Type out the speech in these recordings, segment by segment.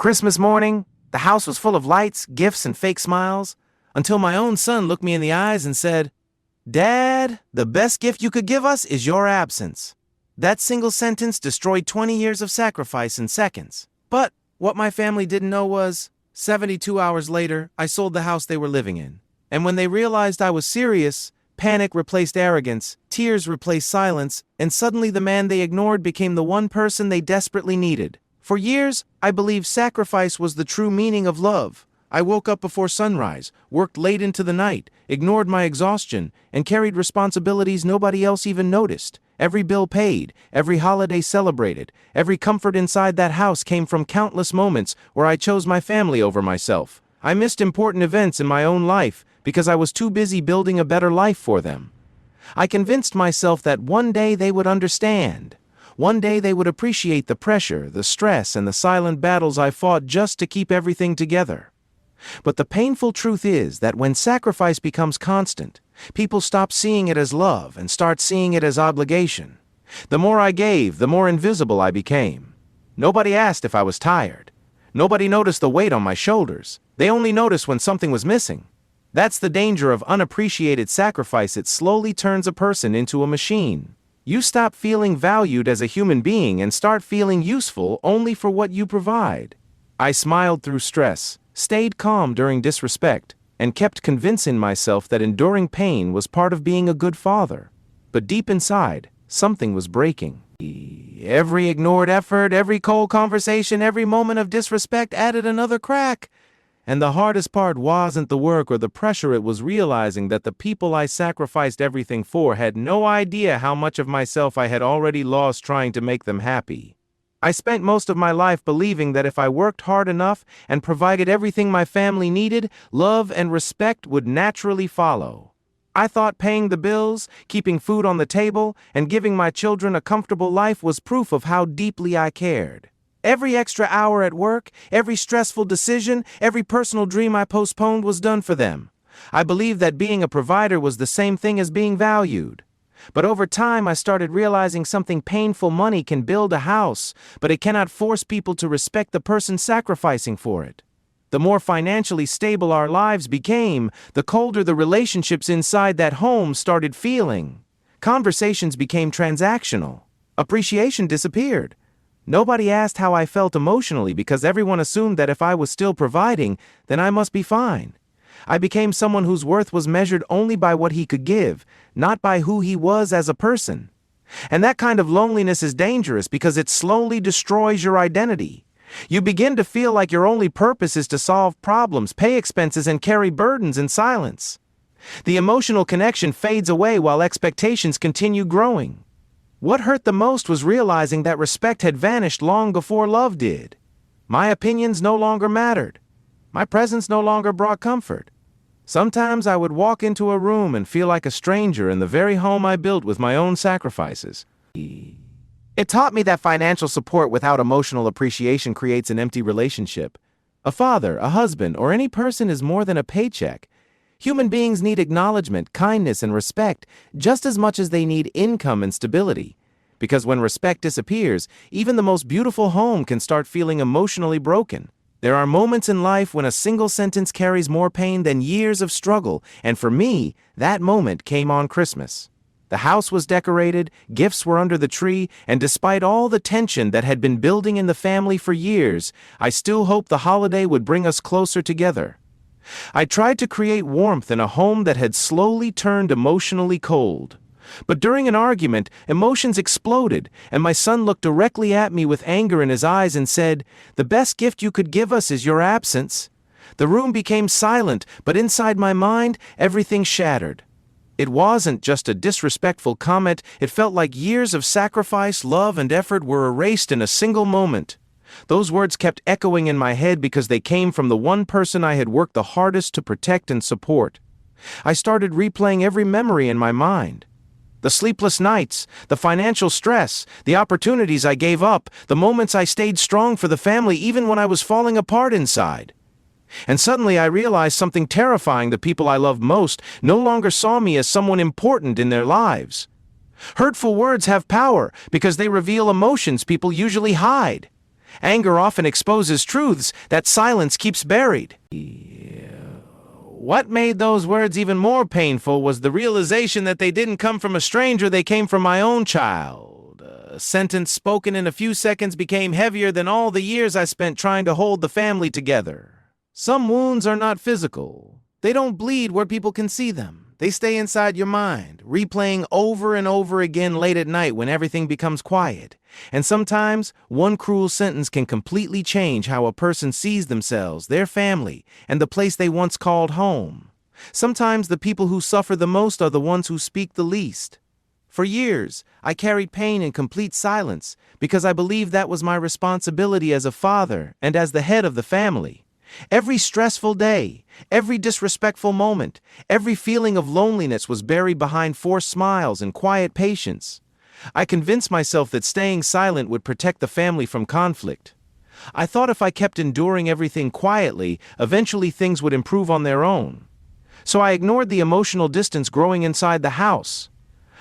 Christmas morning, the house was full of lights, gifts, and fake smiles, until my own son looked me in the eyes and said, "Dad, the best gift you could give us is your absence." That single sentence destroyed 20 years of sacrifice in seconds. But what my family didn't know was, 72 hours later, I sold the house they were living in. And when they realized I was serious, panic replaced arrogance, tears replaced silence, and suddenly the man they ignored became the one person they desperately needed. For years, I believed sacrifice was the true meaning of love. I woke up before sunrise, worked late into the night, ignored my exhaustion, and carried responsibilities nobody else even noticed. Every bill paid, every holiday celebrated, every comfort inside that house came from countless moments where I chose my family over myself. I missed important events in my own life because I was too busy building a better life for them. I convinced myself that one day they would understand. One day they would appreciate the pressure, the stress, and the silent battles I fought just to keep everything together. But the painful truth is that when sacrifice becomes constant, people stop seeing it as love and start seeing it as obligation. The more I gave, the more invisible I became. Nobody asked if I was tired. Nobody noticed the weight on my shoulders. They only noticed when something was missing. That's the danger of unappreciated sacrifice. It slowly turns a person into a machine. You stop feeling valued as a human being and start feeling useful only for what you provide. I smiled through stress, stayed calm during disrespect, and kept convincing myself that enduring pain was part of being a good father. But deep inside, something was breaking. Every ignored effort, every cold conversation, every moment of disrespect added another crack. And the hardest part wasn't the work or the pressure, it was realizing that the people I sacrificed everything for had no idea how much of myself I had already lost trying to make them happy. I spent most of my life believing that if I worked hard enough and provided everything my family needed, love and respect would naturally follow. I thought paying the bills, keeping food on the table, and giving my children a comfortable life was proof of how deeply I cared. Every extra hour at work, every stressful decision, every personal dream I postponed was done for them. I believed that being a provider was the same thing as being valued. But over time, I started realizing something painful. Money can build a house, but it cannot force people to respect the person sacrificing for it. The more financially stable our lives became, the colder the relationships inside that home started feeling. Conversations became transactional. Appreciation disappeared. Nobody asked how I felt emotionally because everyone assumed that if I was still providing, then I must be fine. I became someone whose worth was measured only by what he could give, not by who he was as a person. And that kind of loneliness is dangerous because it slowly destroys your identity. You begin to feel like your only purpose is to solve problems, pay expenses, and carry burdens in silence. The emotional connection fades away while expectations continue growing. What hurt the most was realizing that respect had vanished long before love did. My opinions no longer mattered. My presence no longer brought comfort. Sometimes I would walk into a room and feel like a stranger in the very home I built with my own sacrifices. It taught me that financial support without emotional appreciation creates an empty relationship. A father, a husband, or any person is more than a paycheck. Human beings need acknowledgement, kindness, and respect just as much as they need income and stability. Because when respect disappears, even the most beautiful home can start feeling emotionally broken. There are moments in life when a single sentence carries more pain than years of struggle, and for me, that moment came on Christmas. The house was decorated, gifts were under the tree, and despite all the tension that had been building in the family for years, I still hoped the holiday would bring us closer together. I tried to create warmth in a home that had slowly turned emotionally cold. But during an argument, emotions exploded, and my son looked directly at me with anger in his eyes and said, "The best gift you could give us is your absence." The room became silent, but inside my mind, everything shattered. It wasn't just a disrespectful comment, it felt like years of sacrifice, love, and effort were erased in a single moment. Those words kept echoing in my head because they came from the one person I had worked the hardest to protect and support. I started replaying every memory in my mind. The sleepless nights, the financial stress, the opportunities I gave up, the moments I stayed strong for the family even when I was falling apart inside. And suddenly I realized something terrifying. The people I loved most no longer saw me as someone important in their lives. Hurtful words have power because they reveal emotions people usually hide. Anger often exposes truths that silence keeps buried. What made those words even more painful was the realization that they didn't come from a stranger, they came from my own child. A sentence spoken in a few seconds became heavier than all the years I spent trying to hold the family together. Some wounds are not physical. They don't bleed where people can see them. They stay inside your mind, replaying over and over again late at night when everything becomes quiet. And sometimes, one cruel sentence can completely change how a person sees themselves, their family, and the place they once called home. Sometimes the people who suffer the most are the ones who speak the least. For years, I carried pain in complete silence because I believed that was my responsibility as a father and as the head of the family. Every stressful day, every disrespectful moment, every feeling of loneliness was buried behind forced smiles and quiet patience. I convinced myself that staying silent would protect the family from conflict. I thought if I kept enduring everything quietly, eventually things would improve on their own. So I ignored the emotional distance growing inside the house.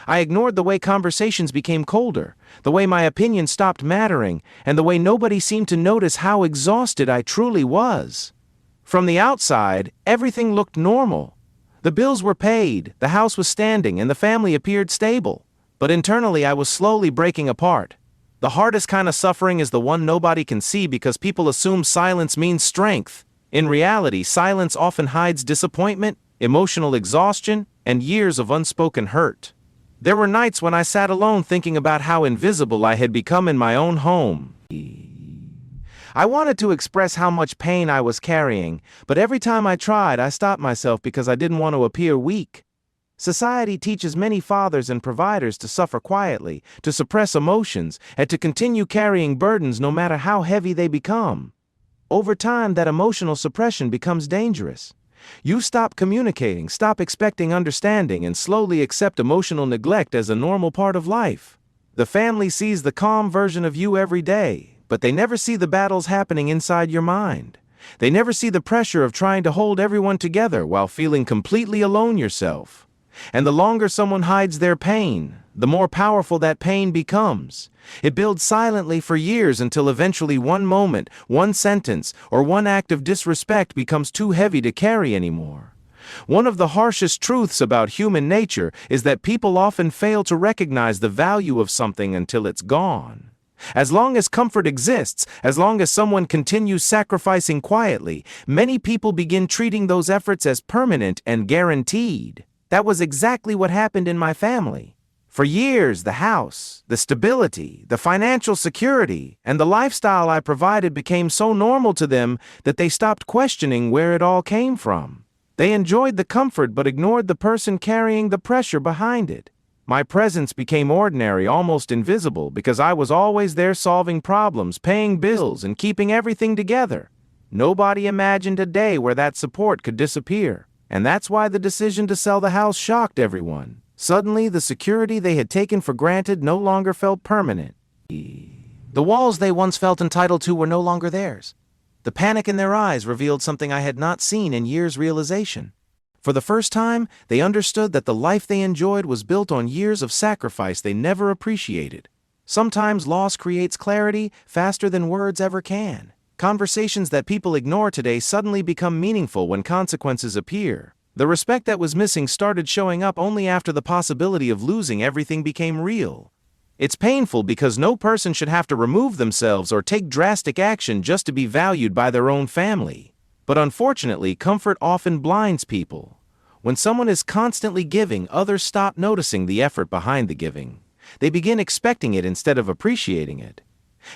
I ignored the way conversations became colder, the way my opinion stopped mattering, and the way nobody seemed to notice how exhausted I truly was. From the outside, everything looked normal. The bills were paid, the house was standing, and the family appeared stable. But internally, I was slowly breaking apart. The hardest kind of suffering is the one nobody can see because people assume silence means strength. In reality, silence often hides disappointment, emotional exhaustion, and years of unspoken hurt. There were nights when I sat alone thinking about how invisible I had become in my own home. I wanted to express how much pain I was carrying, but every time I tried, I stopped myself because I didn't want to appear weak. Society teaches many fathers and providers to suffer quietly, to suppress emotions, and to continue carrying burdens no matter how heavy they become. Over time, that emotional suppression becomes dangerous. You stop communicating, stop expecting understanding, and slowly accept emotional neglect as a normal part of life. The family sees the calm version of you every day, but they never see the battles happening inside your mind. They never see the pressure of trying to hold everyone together while feeling completely alone yourself. And the longer someone hides their pain, the more powerful that pain becomes. It builds silently for years until eventually one moment, one sentence, or one act of disrespect becomes too heavy to carry anymore. One of the harshest truths about human nature is that people often fail to recognize the value of something until it's gone. As long as comfort exists, as long as someone continues sacrificing quietly, many people begin treating those efforts as permanent and guaranteed. That was exactly what happened in my family. For years, the house, the stability, the financial security, and the lifestyle I provided became so normal to them that they stopped questioning where it all came from. They enjoyed the comfort but ignored the person carrying the pressure behind it. My presence became ordinary, almost invisible, because I was always there solving problems, paying bills, and keeping everything together. Nobody imagined a day where that support could disappear. And that's why the decision to sell the house shocked everyone. Suddenly, the security they had taken for granted no longer felt permanent. The walls they once felt entitled to were no longer theirs. The panic in their eyes revealed something I had not seen in years' realization. For the first time, they understood that the life they enjoyed was built on years of sacrifice they never appreciated. Sometimes loss creates clarity faster than words ever can. Conversations that people ignore today suddenly become meaningful when consequences appear. The respect that was missing started showing up only after the possibility of losing everything became real. It's painful because no person should have to remove themselves or take drastic action just to be valued by their own family. But unfortunately, comfort often blinds people. When someone is constantly giving, others stop noticing the effort behind the giving. They begin expecting it instead of appreciating it.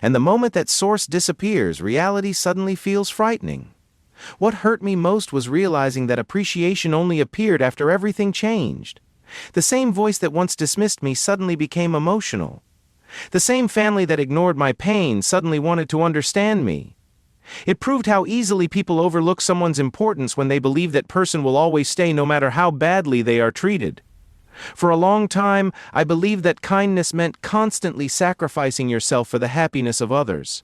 And the moment that source disappears, reality suddenly feels frightening. What hurt me most was realizing that appreciation only appeared after everything changed. The same voice that once dismissed me suddenly became emotional. The same family that ignored my pain suddenly wanted to understand me. It proved how easily people overlook someone's importance when they believe that person will always stay no matter how badly they are treated. For a long time, I believed that kindness meant constantly sacrificing yourself for the happiness of others.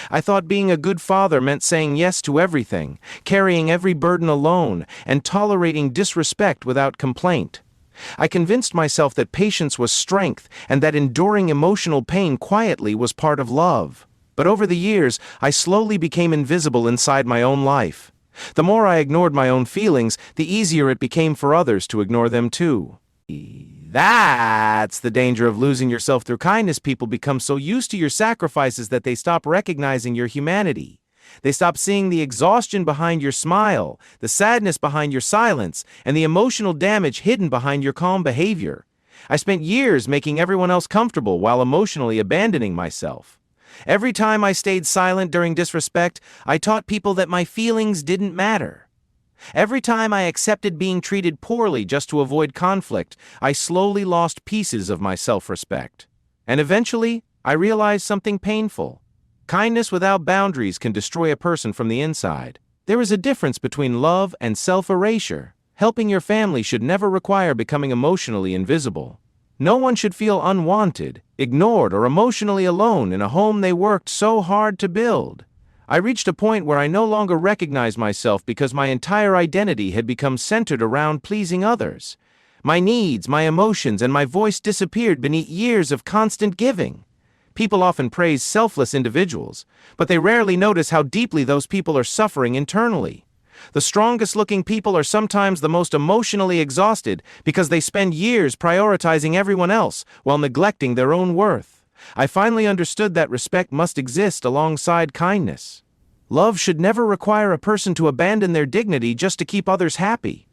I thought being a good father meant saying yes to everything, carrying every burden alone, and tolerating disrespect without complaint. I convinced myself that patience was strength and that enduring emotional pain quietly was part of love. But over the years, I slowly became invisible inside my own life. The more I ignored my own feelings, the easier it became for others to ignore them too. That's the danger of losing yourself through kindness. People become so used to your sacrifices that they stop recognizing your humanity. They stop seeing the exhaustion behind your smile, the sadness behind your silence, and the emotional damage hidden behind your calm behavior. I spent years making everyone else comfortable while emotionally abandoning myself. Every time I stayed silent during disrespect, I taught people that my feelings didn't matter. Every time I accepted being treated poorly just to avoid conflict, I slowly lost pieces of my self-respect. And eventually, I realized something painful. Kindness without boundaries can destroy a person from the inside. There is a difference between love and self-erasure. Helping your family should never require becoming emotionally invisible. No one should feel unwanted, ignored, or emotionally alone in a home they worked so hard to build. I reached a point where I no longer recognized myself because my entire identity had become centered around pleasing others. My needs, my emotions, and my voice disappeared beneath years of constant giving. People often praise selfless individuals, but they rarely notice how deeply those people are suffering internally. The strongest-looking people are sometimes the most emotionally exhausted because they spend years prioritizing everyone else while neglecting their own worth. I finally understood that respect must exist alongside kindness. Love should never require a person to abandon their dignity just to keep others happy.